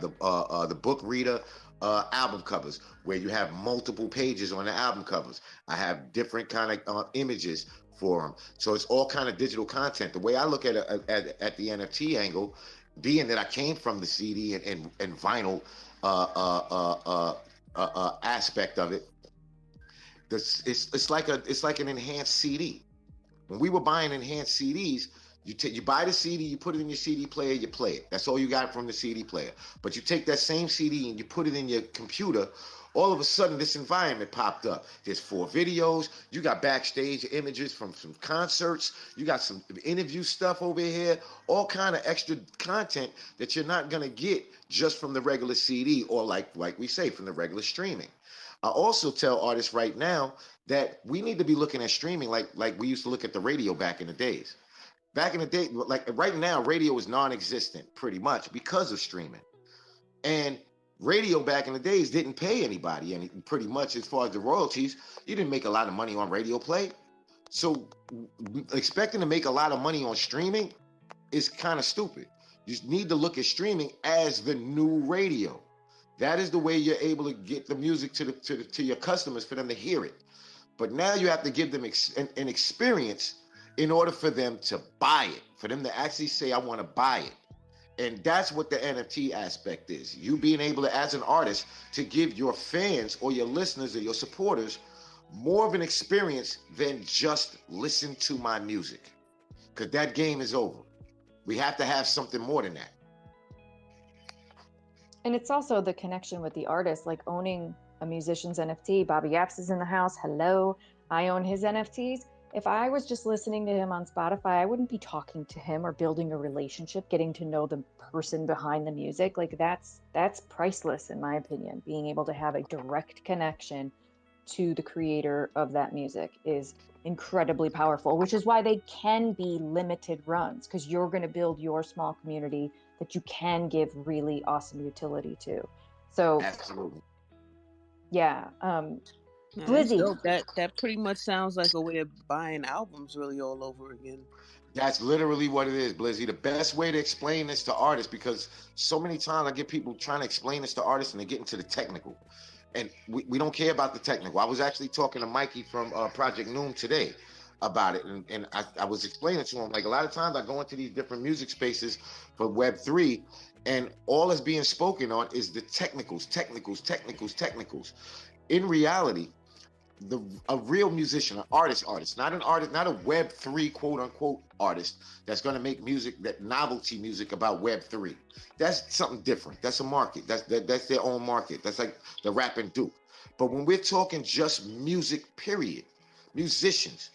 the book reader album covers where you have multiple pages on the album covers. I have different kind of images for them. So it's all kind of digital content. The way I look at the NFT angle, being that I came from the CD and vinyl aspect of it, it's like an enhanced CD. When we were buying enhanced CDs, you buy the CD, you put it in your CD player, you play it. That's all you got from the CD player. But you take that same CD and you put it in your computer, all of a sudden this environment popped up. There's 4 videos, you got backstage images from some concerts, you got some interview stuff over here, all kind of extra content that you're not gonna get just from the regular CD or like we say, from the regular streaming. I also tell artists right now that we need to be looking at streaming like we used to look at the radio back in the days. Back in the day, like right now, radio is non-existent pretty much because of streaming. And radio back in the days didn't pay anybody any pretty much as far as the royalties. You didn't make a lot of money on radio play. So expecting to make a lot of money on streaming is kind of stupid. You need to look at streaming as the new radio. That is the way you're able to get the music to your customers for them to hear it. But now you have to give them an experience in order for them to buy it, for them to actually say, I want to buy it. And that's what the NFT aspect is. You being able to, as an artist, to give your fans or your listeners or your supporters more of an experience than just listen to my music. Because that game is over. We have to have something more than that. And it's also the connection with the artist, like owning a musician's NFT. Bobby Apps is in the house. Hello. I own his NFTs. If I was just listening to him on Spotify, I wouldn't be talking to him or building a relationship, getting to know the person behind the music. Like that's priceless, in my opinion. Being able to have a direct connection to the creator of that music is incredibly powerful, which is why they can be limited runs, because you're going to build your small community that you can give really awesome utility to. So Absolutely. Yeah. Yeah, Blizzy. dope. That pretty much sounds like a way of buying albums really all over again. That's literally what it is, Blizzy. The best way to explain this to artists, because so many times I get people trying to explain this to artists and they get into the technical. And we don't care about the technical. I was actually talking to Mikey from Project Noom today about it. And I was explaining to him, like, a lot of times I go into these different music spaces for Web3 And all that's being spoken on is the technicals. In reality, a real musician, an artist, not an artist, not a Web3 quote unquote artist that's going to make music, that novelty music about Web3. That's something different. That's a market. That's their own market. That's like the rap and Duke. But when we're talking just music, period, musicians,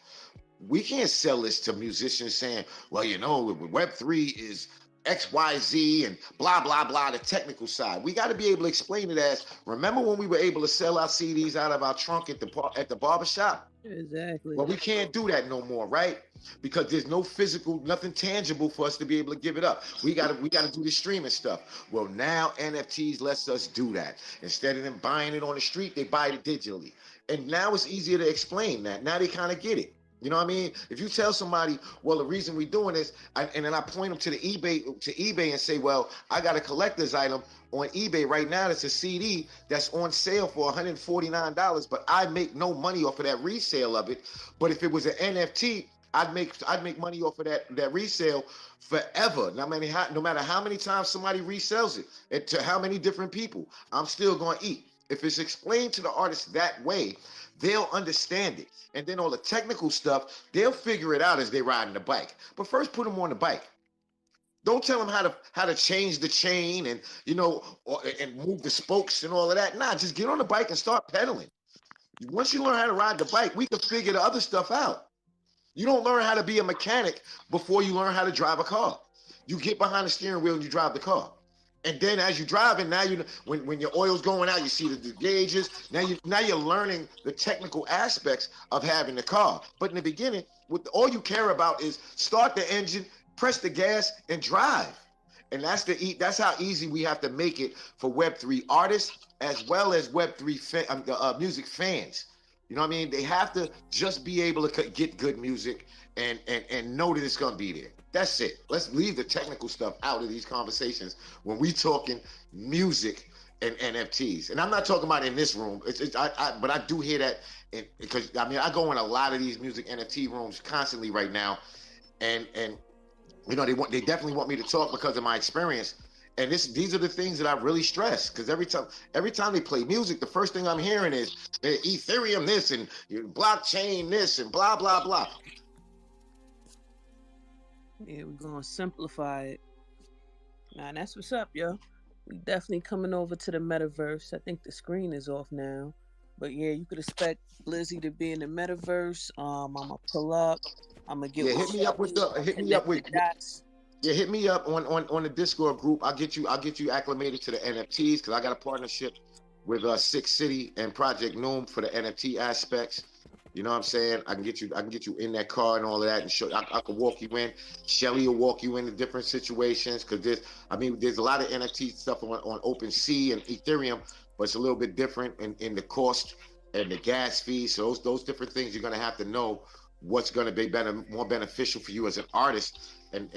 we can't sell this to musicians saying, well, you know, Web3 is XYZ and blah, blah, blah, the technical side. We got to be able to explain it as, remember when we were able to sell our CDs out of our trunk at the barbershop? Exactly. Well, we can't do that no more, right? Because there's no physical, nothing tangible for us to be able to give it up. We gotta do the streaming stuff. Well, now NFTs lets us do that. Instead of them buying it on the street, they buy it digitally. And now it's easier to explain that. Now they kind of get it. You know what I mean? If you tell somebody, well, the reason we're doing this, and then I point them to eBay and say, well, I got a collector's item on eBay right now. That's a CD that's on sale for $149, but I make no money off of that resale of it. But if it was an NFT, I'd make money off of that resale forever. No matter how many times somebody resells it, and to how many different people, I'm still going to eat. If it's explained to the artist that way, they'll understand it. And then all the technical stuff, they'll figure it out as they riding the bike. But first, put them on the bike. Don't tell them how to change the chain and, you know, and move the spokes and all of that. Nah, just get on the bike and start pedaling. Once you learn how to ride the bike, we can figure the other stuff out. You don't learn how to be a mechanic before you learn how to drive a car. You get behind the steering wheel and you drive the car. And then as you're driving, now when your oil's going out, you see the gauges. Now you're learning the technical aspects of having the car. But in the beginning, all you care about is start the engine, press the gas, and drive. And that's how easy we have to make it for Web3 artists as well as Web3 music fans. You know what I mean? They have to just be able to get good music and know that it's going to be there. That's it. Let's leave the technical stuff out of these conversations when we talking music and NFTs. And I'm not talking about in this room, but I do hear that because I go in a lot of these music NFT rooms constantly right now, and you know they definitely want me to talk because of my experience. And these are the things that I really stress, because every time they play music, the first thing I'm hearing is Ethereum this and blockchain this and blah blah blah. Yeah, we're gonna simplify it. Nah, that's what's up, yo. We definitely coming over to the metaverse. I think the screen is off now. But yeah, you could expect Blizzy to be in the metaverse. I'm gonna pull up. I'm gonna get hit me up with dots. Yeah, hit me up on the Discord group. I'll get you acclimated to the NFTs, because I got a partnership with Six City and Project Noom for the NFT aspects. You know what I'm saying? I can get you in that car and all of that, and show. I can walk you in. Shelly will walk you into different situations, because there's a lot of NFT stuff on OpenSea and Ethereum, but it's a little bit different in the cost and the gas fees. So those different things, you're gonna have to know what's gonna be more beneficial for you as an artist, and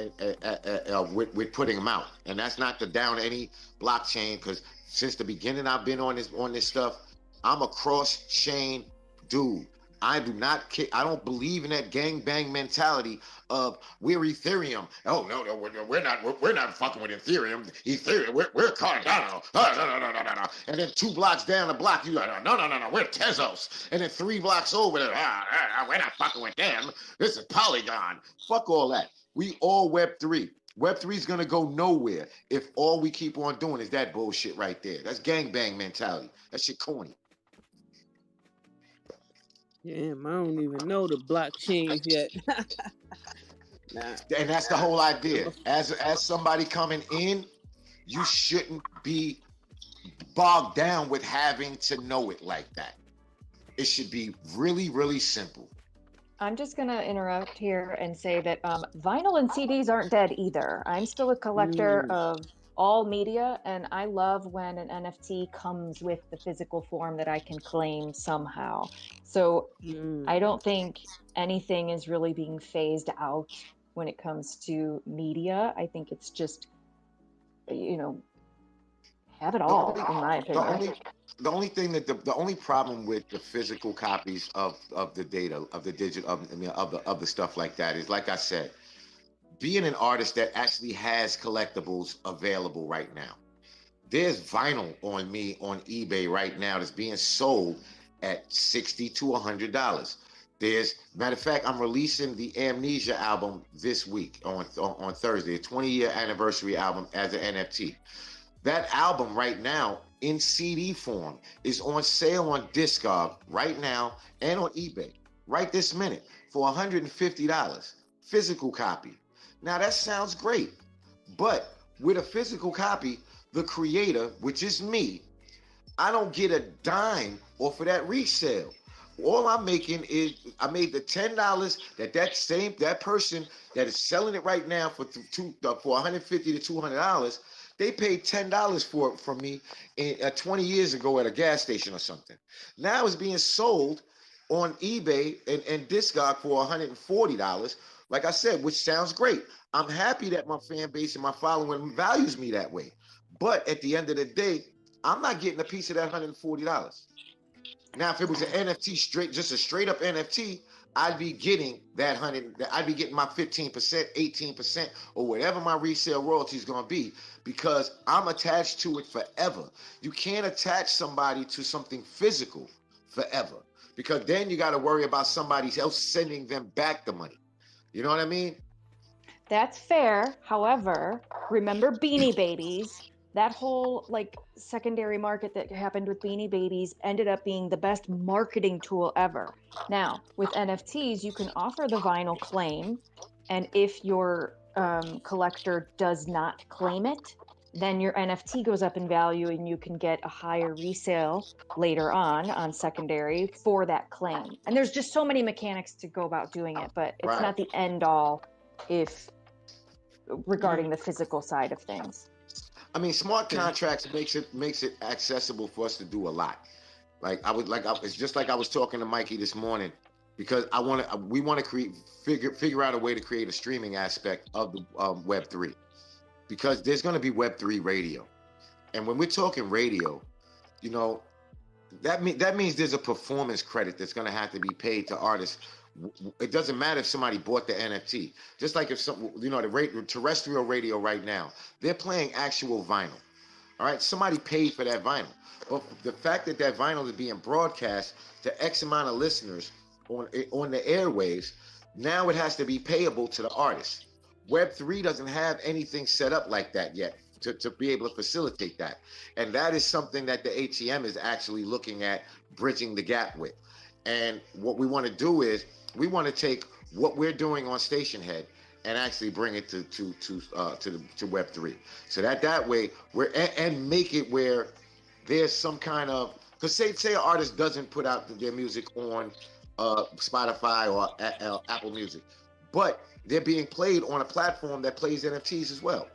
with putting them out. And that's not to down any blockchain, because since the beginning I've been on this stuff. I'm a cross-chain dude. I don't believe in that gangbang mentality of we're Ethereum. Oh no, we're not fucking with Ethereum. We're Cardano. No. And then 2 blocks down the block, you like, no, we're Tezos. And then 3 blocks over there, we're not fucking with them. This is Polygon. Fuck all that. We all Web3. Web3 is gonna go nowhere if all we keep on doing is that bullshit right there. That's gangbang mentality. That shit corny. Damn, I don't even know the blockchains yet. Nah. And that's the whole idea. As somebody coming in, you shouldn't be bogged down with having to know it like that. It should be really, really simple. I'm just going to interrupt here and say that vinyl and CDs aren't dead either. I'm still a collector of all media, and I love when an NFT comes with the physical form that I can claim somehow. So I don't think anything is really being phased out when it comes to media. I think it's just, have it all, in my opinion. The only problem with the physical copies of the data, of the digital, of the stuff like that is, like I said, being an artist that actually has collectibles available right now. There's vinyl on me on eBay right now that's being sold at $60 to $100. There's matter of fact, I'm releasing the Amnesia album this week on Thursday, a 20-year anniversary album as an NFT. That album right now in CD form is on sale on Discog right now and on eBay right this minute for $150, physical copy. Now that sounds great, but with a physical copy, the creator, which is me, I don't get a dime off of that resale. All I'm making is I made the $10 that person that is selling it right now for $150 to $200. They paid $10 for it from me 20 years ago at a gas station or something. Now it's being sold on eBay and Discog for $140. Like I said, which sounds great. I'm happy that my fan base and my following values me that way. But at the end of the day, I'm not getting a piece of that $140. Now, if it was an NFT just a straight up NFT, I'd be getting that I'd be getting my 15%, 18%, or whatever my resale royalty is going to be, because I'm attached to it forever. You can't attach somebody to something physical forever, because then you got to worry about somebody else sending them back the money. You know what I mean? That's fair. However, remember Beanie Babies? That whole like secondary market that happened with Beanie Babies ended up being the best marketing tool ever. Now, with NFTs, you can offer the vinyl claim, and if your collector does not claim it, then your NFT goes up in value and you can get a higher resale later on secondary for that claim. And there's just so many mechanics to go about doing it, but it's Right. not the end all if regarding the physical side of things. I mean, smart contracts makes it accessible for us to do a lot. It's just like I was talking to Mikey this morning, because we want to figure out a way to create a streaming aspect of the Web3, because there's going to be Web3 radio, and when we're talking radio, you know, that means there's a performance credit that's going to have to be paid to artists. It doesn't matter if somebody bought the NFT. Just like if the terrestrial radio right now, they're playing actual vinyl. All right, somebody paid for that vinyl. But the fact that vinyl is being broadcast to X amount of listeners on the airwaves, now it has to be payable to the artist. Web3 doesn't have anything set up like that yet to be able to facilitate that. And that is something that the ATM is actually looking at bridging the gap with. And what we want to do is we want to take what we're doing on Stationhead and actually bring it to Web3, so that way and make it where there's some kind of, because say an artist doesn't put out their music on Spotify or Apple Music, but they're being played on a platform that plays NFTs as well.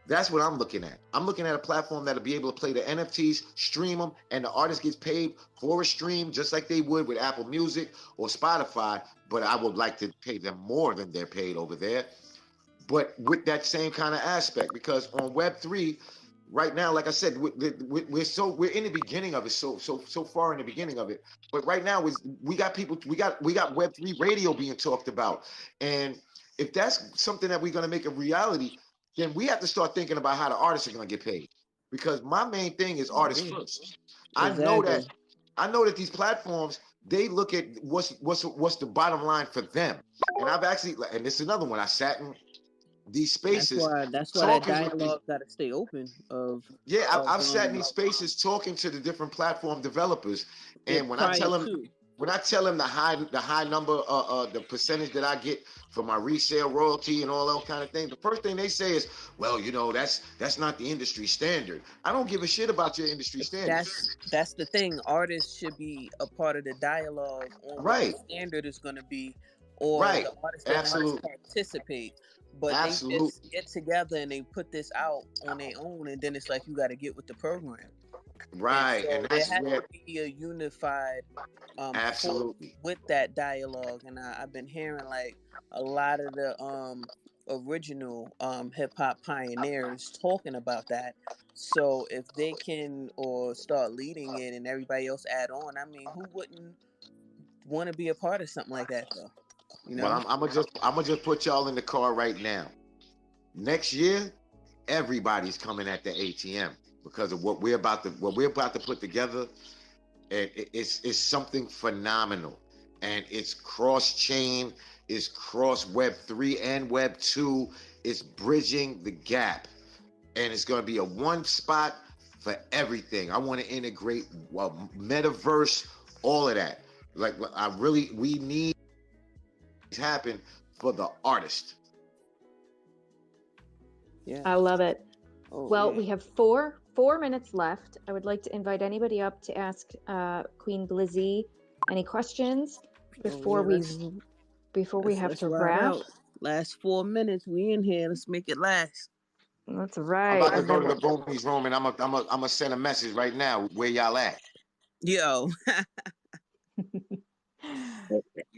That's what I'm looking at. I'm looking at a platform that'll be able to play the NFTs, stream them, and the artist gets paid for a stream just like they would with Apple Music or Spotify. But I would like to pay them more than they're paid over there, but with that same kind of aspect, because on Web3 right now, like I said, we're in the beginning of it, so far in the beginning of it. But right now we got Web3 radio being talked about, and if that's something that we're going to make a reality, then we have to start thinking about how the artists are going to get paid. Because my main thing is artists first. Exactly. I know that these platforms, they look at what's the bottom line for them. And I've actually, and this is another one, I sat in these spaces. That's why that dialogue got to stay open. I've sat in these spaces talking to the different platform developers, and when I tell them the high number, the percentage that I get for my resale royalty and all that kind of thing, the first thing they say is, well, that's not the industry standard. I don't give a shit about your industry standard. That's the thing. Artists should be a part of the dialogue on what the standard is going to be, or the artists participate. But they just get together and they put this out on their own, and then it's like you got to get with the program. Right, and that's there has to be a unified with that dialogue. And I've been hearing like a lot of the original hip hop pioneers talking about that. So if they can or start leading it and everybody else add on, I mean, who wouldn't want to be a part of something like that though? You Well, know? I'm gonna just put y'all in the car right now. Next year, everybody's coming at the ATM because of what we're about to put together. It's something phenomenal, and it's cross chain, it's cross Web3 and Web2. It's bridging the gap, and it's going to be a one spot for everything. I want to integrate metaverse, all of that. Like we need to happen for the artist. Yeah. I love it. Oh, Well, yeah. we have four minutes left. I would like to invite anybody up to ask Queen Blizzy any questions before yeah, we have let's to ride wrap. out. Last 4 minutes, we in here. Let's make it last. That's I'm right. about to And go then to the Boomies room, and I'm gonna send a message right now. Where y'all at? Yo.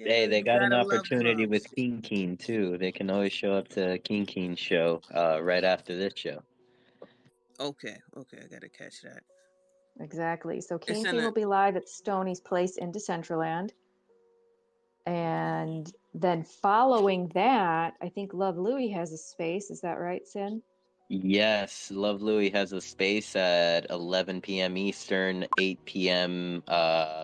Hey, Yeah, they you got an gotta love opportunity drums. with Keen Keen too. They can always show up to Keen Keen show right after this show. Okay, I gotta catch that. exactly. So It's King in King a will be live at Stoney's Place in Decentraland. And then following that, I think Love Louie has a space. Is that right, Sin? Yes, Love Louie has a space at 11 p.m. Eastern, 8 p.m.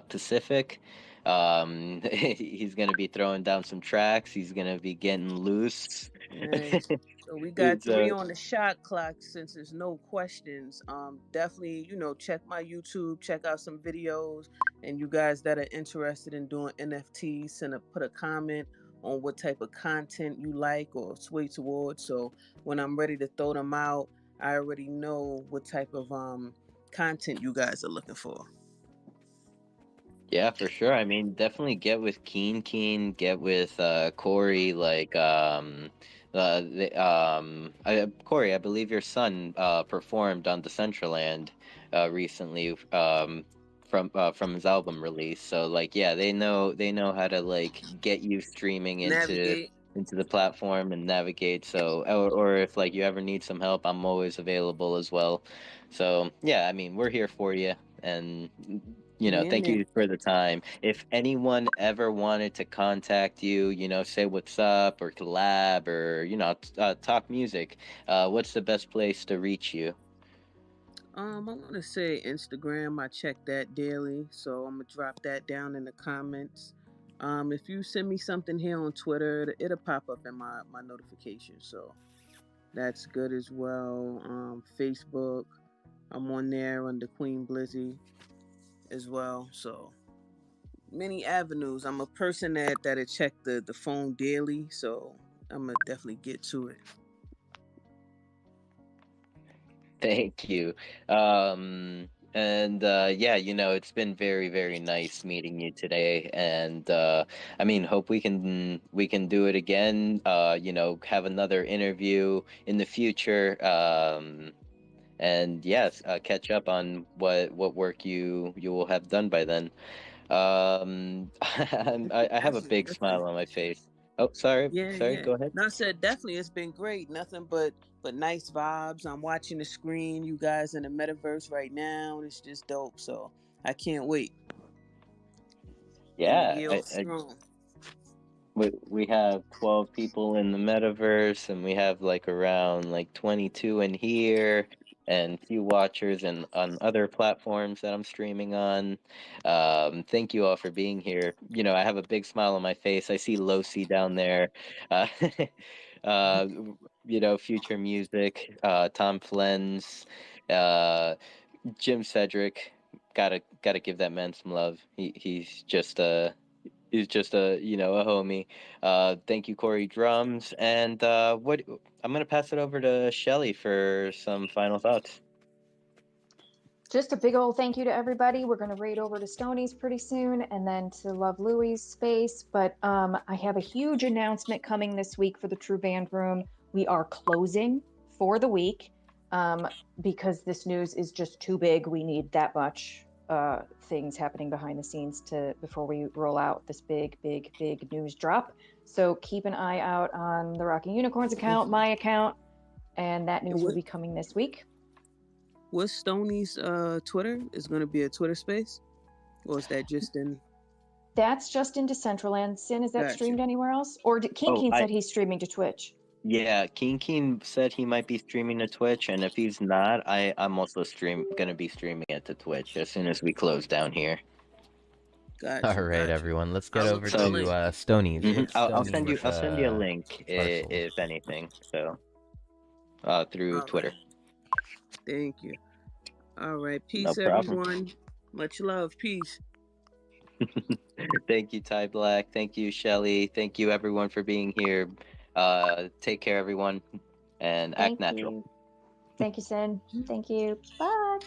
Pacific. He's gonna be throwing down some tracks. He's gonna be getting loose. nice. So we got It's 3 on the shot clock since there's no questions. Definitely, check my YouTube, check out some videos, and you guys that are interested in doing NFTs, put a comment on what type of content you like or sway towards. So when I'm ready to throw them out, I already know what type of content you guys are looking for. Yeah, for sure. I mean, definitely get with Keen, get with Corey. Like, Corey, I believe your son performed on Decentraland recently from his album release. So, like, yeah, they know how to like get you streaming Navigate. into the platform and navigate. So, or if like you ever need some help, I'm always available as well. So, yeah, I mean, we're here for you. And We in thank there. you for the time. If anyone ever wanted to contact you, say what's up or collab or, talk music, what's the best place to reach you? I want to say Instagram. I check that daily, so I'm gonna drop that down in the comments. If you send me something here on Twitter, it'll pop up in my notifications, so that's good as well. Facebook, I'm on there under Queen Blizzy as well. So many avenues. I'm a person that check the phone daily, so I'm gonna definitely get to it. Thank you. And yeah, it's been very, very nice meeting you today. And I mean, hope we can do it again. Have another interview in the future. And yes, catch up on what work you will have done by then. I have a Definitely, big definitely. smile on my face. Oh, sorry, Yeah, sorry. yeah. Go ahead. No, I said definitely. It's been great. Nothing but nice vibes. I'm watching the screen. You guys in the metaverse right now. It's just dope. So I can't wait. And the Yeah, yield strong. we have 12 people in the metaverse, and we have like around like 22 in here, and few watchers and on other platforms that I'm streaming on. Thank you all for being here. I have a big smile on my face. I see Losi down there. Uh, uh, Future Music, Tom Flens, uh, Jim Cedric. Gotta give that man some love. He's just a homie. Thank you, Corey Drums. And what I'm gonna pass it over to Shelly for some final thoughts. Just a big old thank you to everybody. We're going to raid over to Stoney's pretty soon and then to Love Louie's space. But I have a huge announcement coming this week for the True Band Room. We are closing for the week because this news is just too big. We need that much things happening behind the scenes before we roll out this big news drop. So keep an eye out on the Rocking Unicorns account, my account, and that news will be coming this week. What's Stoney's Twitter? Is going to be a Twitter space, or is that just in? That's just in Decentraland. Sin, is that Gotcha. streamed anywhere else? Or Keen Oh, Keen I said he's streaming to Twitch. yeah, Keen said he might be streaming to Twitch, and if he's not, I'm also gonna be streaming it to Twitch as soon as we close down here. Gotcha. All right, Gotcha. everyone. Let's get I'll over look to for the link. Stonies. Mhm. I'll Stony send you with, I'll send you a link Parcel. if anything. So through All Twitter. right. Thank you. All right. No Peace, problem. everyone. Much love. Peace. Thank you, Ty Black. Thank you, Shelly. Thank you, everyone, for being here. Take care, everyone, and act Thank natural. you. Thank you, Sin. Thank you. Bye.